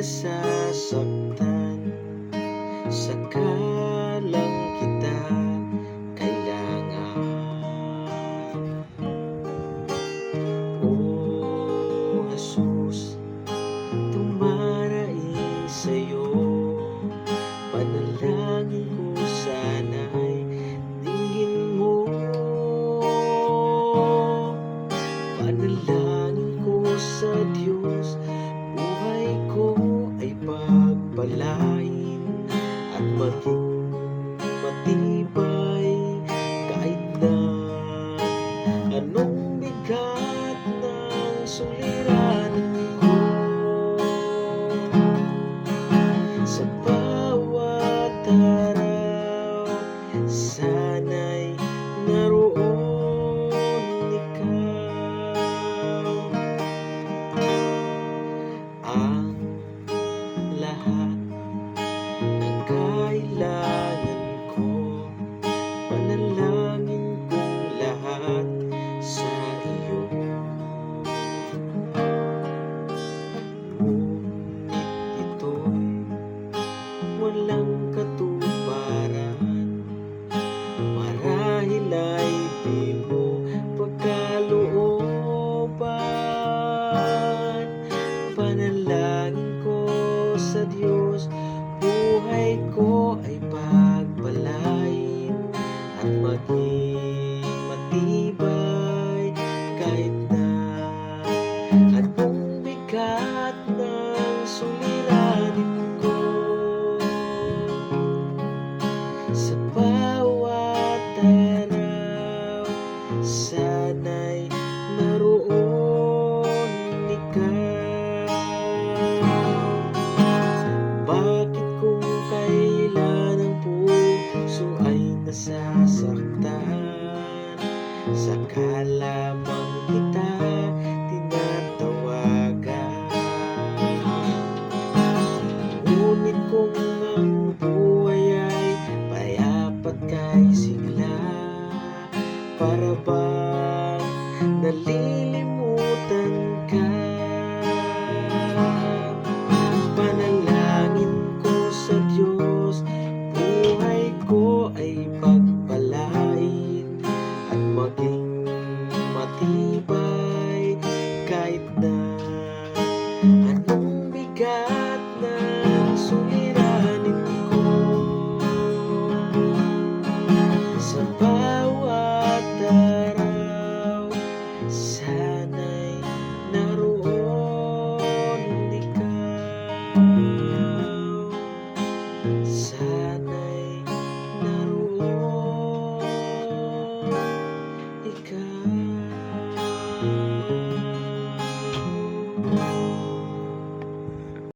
nasasaktan, sakalang kita kailangan. O Jesus, tumaraing sa'yo, panalangin ko sana'y tingin mo. Panalangin ko sa Diyos, buhay ko ay pagpalain at maging matibay kahit na anong bigat ng suliranin ko. Sa bawat araw, sana'y naroon ikaw. Ang lahat ng kailangan ko, panalangin kong lahat sa iyo. Ngunit ito'y walang katuparan, marahil ay di mo pagkalooban. Panalangin ko sa Diyos, buhay ko ay pagpalain at maging matibay kahit na anong bigat ng suliranin ko. Sa bawat araw, sana'y naroon ikaw. Bakit kung kailan ang puso ay nasasaktan, saka lamang kita tinatawagan? Ngunit kung ang buhay ay payapat kay sigla, para bang nalilimutan ka? Panalangin ko sa Diyos, buhay ko ay pagpalain at maging matibay kahit na anong bigat ng suliranin ko. Sa bawat araw, sana'y naroon ikaw. Sana'y naroon ikaw.